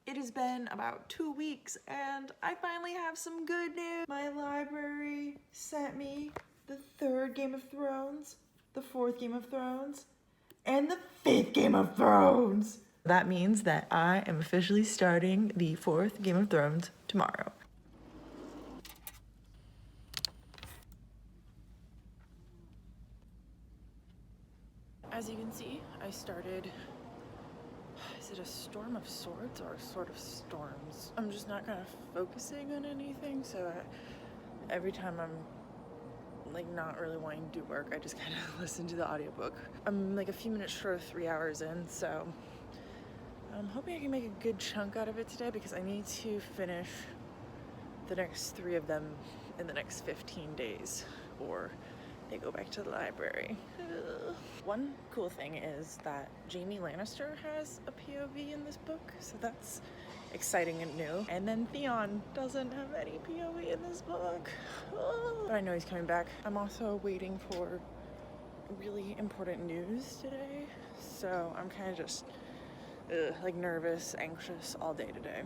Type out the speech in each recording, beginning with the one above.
It has been about 2 weeks and I finally have some good news. My library sent me the 3rd Game of Thrones, the 4th Game of Thrones, and the 5th Game of Thrones. That means that I am officially starting the 4th Game of Thrones tomorrow. As you can see, I started, is it a storm of swords or a sword of storms? I'm just not kind of focusing on anything, so every time I'm like not really wanting to do work, I just kind of listen to the audiobook. I'm like a few minutes short of 3 hours in, so I'm hoping I can make a good chunk out of it today because I need to finish the next 3 of them in the next 15 days, or they go back to the library. Ugh. One cool thing is that Jaime Lannister has a POV in this book, so that's exciting and new. And then Theon doesn't have any POV in this book. Ugh. But I know he's coming back. I'm also waiting for really important news today, so I'm kind of just like nervous, anxious all day today.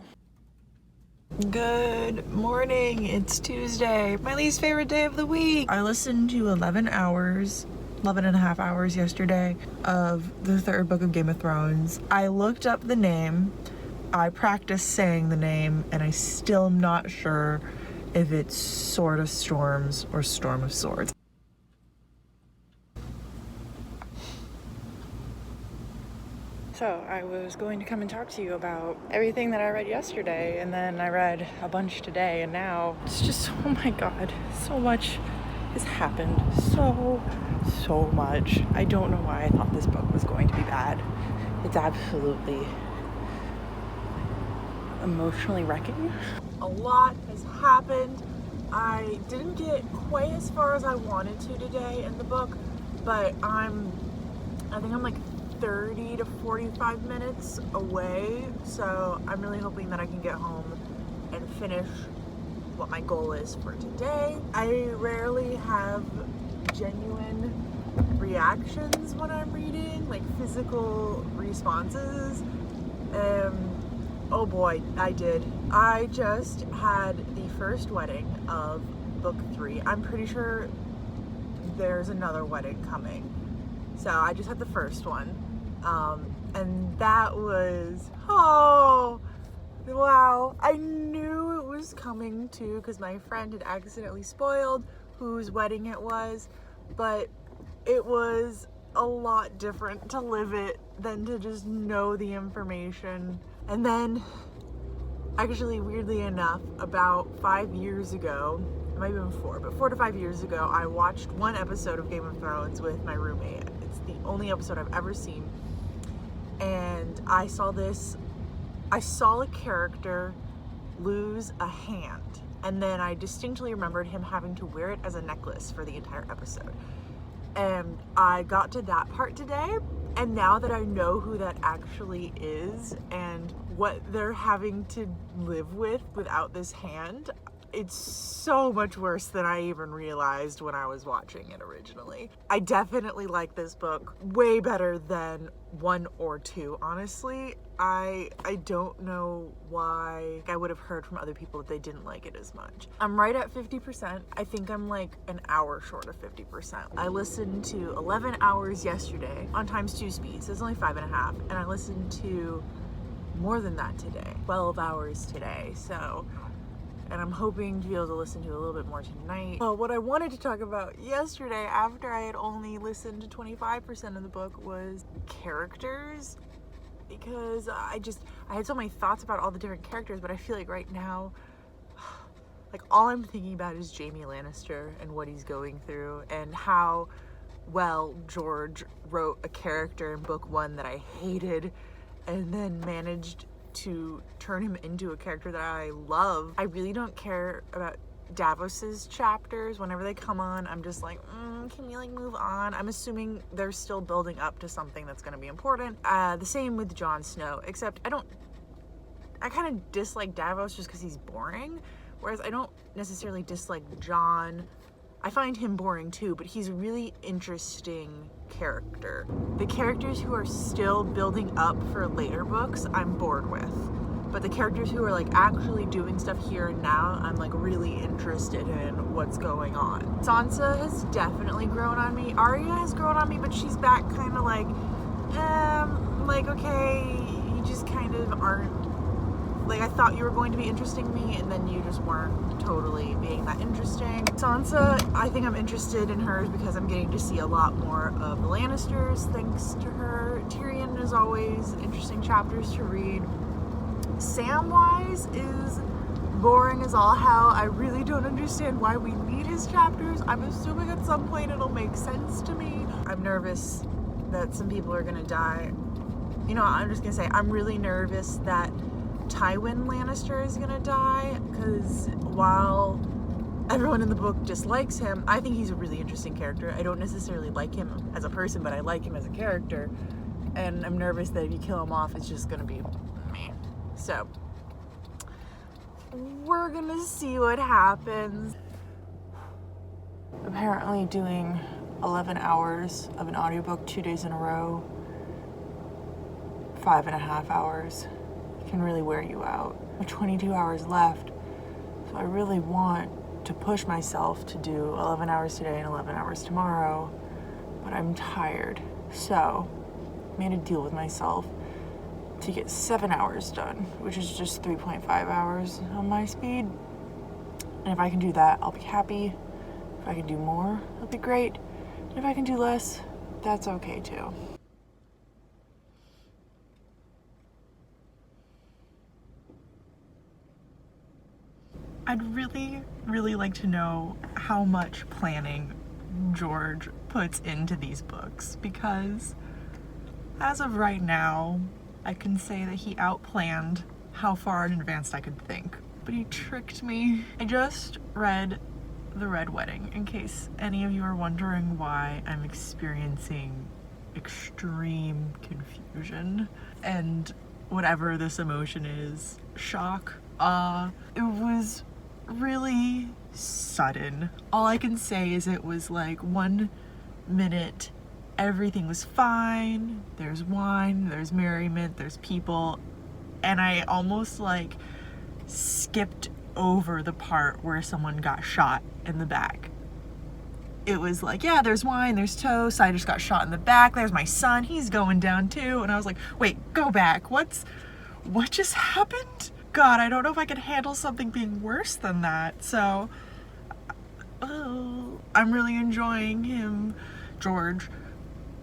Good morning, it's Tuesday, my least favorite day of the week. I listened to 11 and a half hours yesterday of the 3rd book of Game of Thrones. I looked up the name, I practiced saying the name, and I still am not sure if it's Sword of Storms or Storm of Swords. So I was going to come and talk to you about everything that I read yesterday, and then I read a bunch today, and now it's just, oh my god, so much has happened. So much. I don't know why I thought this book was going to be bad. It's absolutely emotionally wrecking. A lot has happened. I didn't get quite as far as I wanted to today in the book, but I think I'm like 30 to 45 minutes away, so I'm really hoping that I can get home and finish what my goal is for today. I rarely have genuine reactions when I'm reading, like physical responses. Oh boy, I did. I just had the first wedding of book 3. I'm pretty sure there's another wedding coming. So I just had the first one. And that was, oh, wow. I knew it was coming too because my friend had accidentally spoiled whose wedding it was, but it was a lot different to live it than to just know the information. And then, actually, weirdly enough, about 5 years ago, it might have been 4, but 4 to 5 years ago, I watched one episode of Game of Thrones with my roommate. It's the only episode I've ever seen. And I saw a character lose a hand. And then I distinctly remembered him having to wear it as a necklace for the entire episode. And I got to that part today. And now that I know who that actually is and what they're having to live with without this hand, it's so much worse than I even realized when I was watching it originally. I definitely like this book way better than 1 or 2, honestly. I don't know why. I would have heard from other people that they didn't like it as much. I'm right at 50%. I think I'm like an hour short of 50%. I listened to 11 hours yesterday on ×2 speed, so it's only 5.5, and I listened to more than that today, 12 hours today, so, and I'm hoping to be able to listen to a little bit more tonight. What I wanted to talk about yesterday, after I had only listened to 25% of the book, was characters, because I had so many thoughts about all the different characters, but I feel like right now, like all I'm thinking about is Jaime Lannister and what he's going through, and how well George wrote a character in book 1 that I hated, and then managed to turn him into a character that I love. I really don't care about Davos's chapters. Whenever they come on, I'm just like, can we like move on? I'm assuming they're still building up to something that's going to be important. The same with Jon Snow, except I kind of dislike Davos just because he's boring, whereas I don't necessarily dislike Jon. I find him boring too, but he's a really interesting character. The characters who are still building up for later books, I'm bored with. but the characters who are like actually doing stuff here and now, I'm like really interested in what's going on. Sansa has definitely grown on me. Arya has grown on me, but she's back kind of like okay, you just kind of aren't, like, I thought you were going to be interesting me, and then you just weren't totally being that interesting. Sansa, I think I'm interested in hers because I'm getting to see a lot more of the Lannisters thanks to her. Tyrion is always interesting chapters to read. Samwise is boring as all hell. I really don't understand why we need his chapters. I'm assuming at some point it'll make sense to me. I'm nervous that some people are gonna die. You know, I'm just gonna say, I'm really nervous that Tywin Lannister is gonna die, because while everyone in the book dislikes him, I think he's a really interesting character. I don't necessarily like him as a person, but I like him as a character, and I'm nervous that if you kill him off, it's just gonna be me. So we're gonna see what happens. Apparently doing 11 hours of an audiobook 2 days in a row, 5.5 hours, can really wear you out. I have 22 hours left, so I really want to push myself to do 11 hours today and 11 hours tomorrow, but I'm tired. So I made a deal with myself to get 7 hours done, which is just 3.5 hours on my speed. And if I can do that, I'll be happy. If I can do more, it'll be great. And if I can do less, that's okay too. I'd really like to know how much planning George puts into these books, because as of right now, I can say that he outplanned how far in advance I could think, but he tricked me. I just read The Red Wedding, in case any of you are wondering why I'm experiencing extreme confusion and whatever this emotion is, shock, awe. It was really sudden. All I can say is it was like 1 minute everything was fine, there's wine, there's merriment, there's people, and I almost like skipped over the part where someone got shot in the back. It was like, yeah, there's wine, there's toast, I just got shot in the back, there's my son, he's going down too, and I was like, wait, go back, what just happened? God, I don't know if I can handle something being worse than that. So I'm really enjoying him, George,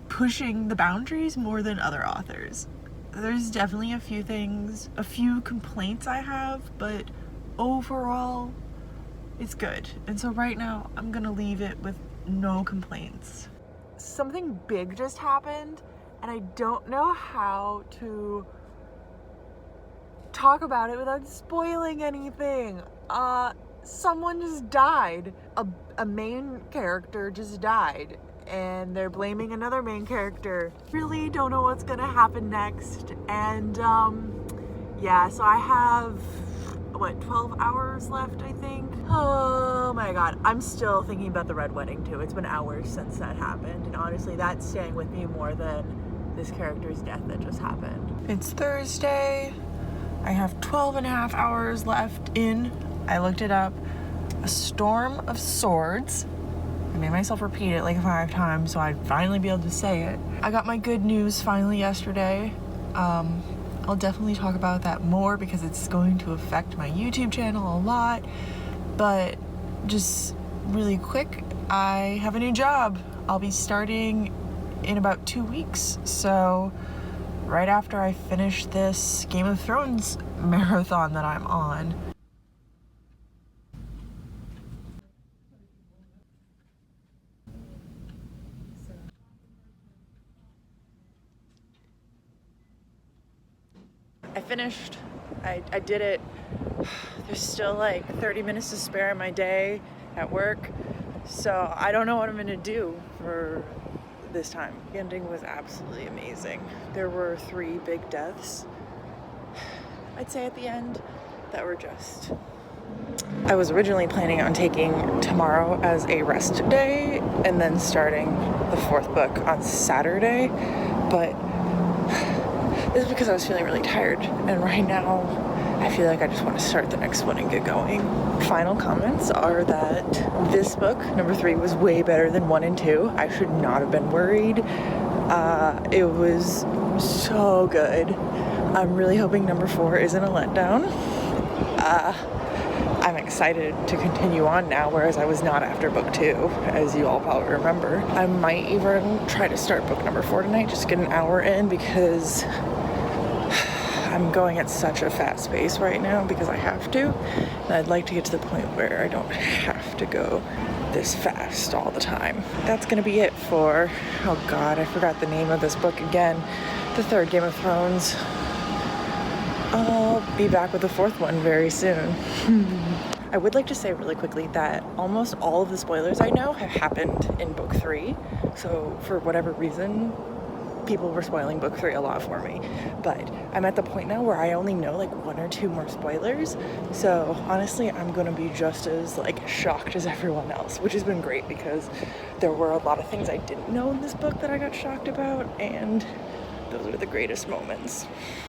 pushing the boundaries more than other authors. There's definitely a few complaints I have, but overall it's good. And so right now I'm gonna leave it with no complaints. Something big just happened, and I don't know how to talk about it without spoiling anything. Someone just died. A main character just died, and they're blaming another main character. Really don't know what's gonna happen next. And yeah, so I have 12 hours left, I think. Oh my god, I'm still thinking about the Red Wedding too. It's been hours since that happened, and honestly that's staying with me more than this character's death that just happened. It's Thursday. I have 12.5 hours left in, I looked it up, A Storm of Swords. I made myself repeat it like 5 times so I'd finally be able to say it. I got my good news finally yesterday. I'll definitely talk about that more because it's going to affect my YouTube channel a lot. But just really quick, I have a new job. I'll be starting in about 2 weeks. So right after I finish this Game of Thrones marathon that I'm on. I finished. I did it. There's still like 30 minutes to spare in my day at work, so I don't know what I'm gonna do for this time. The ending was absolutely amazing. There were 3 big deaths, I'd say, at the end that were just... I was originally planning on taking tomorrow as a rest day and then starting the 4th book on Saturday, but this is because I was feeling really tired, and right now I feel like I just want to start the next one and get going. Final comments are that this book, number 3, was way better than 1 and 2. I should not have been worried. It was so good. I'm really hoping number 4 isn't a letdown. I'm excited to continue on now, whereas I was not after book 2, as you all probably remember. I might even try to start book number 4 tonight, just get an hour in, because I'm going at such a fast pace right now because I have to, and I'd like to get to the point where I don't have to go this fast all the time. That's gonna be it for, oh god, I forgot the name of this book again, the 3rd Game of Thrones. I'll be back with the 4th one very soon. I would like to say really quickly that almost all of the spoilers I know have happened in book 3. So for whatever reason, people were spoiling book 3 a lot for me. But I'm at the point now where I only know like 1 or 2 more spoilers. So honestly, I'm gonna be just as like shocked as everyone else, which has been great because there were a lot of things I didn't know in this book that I got shocked about, and those are the greatest moments.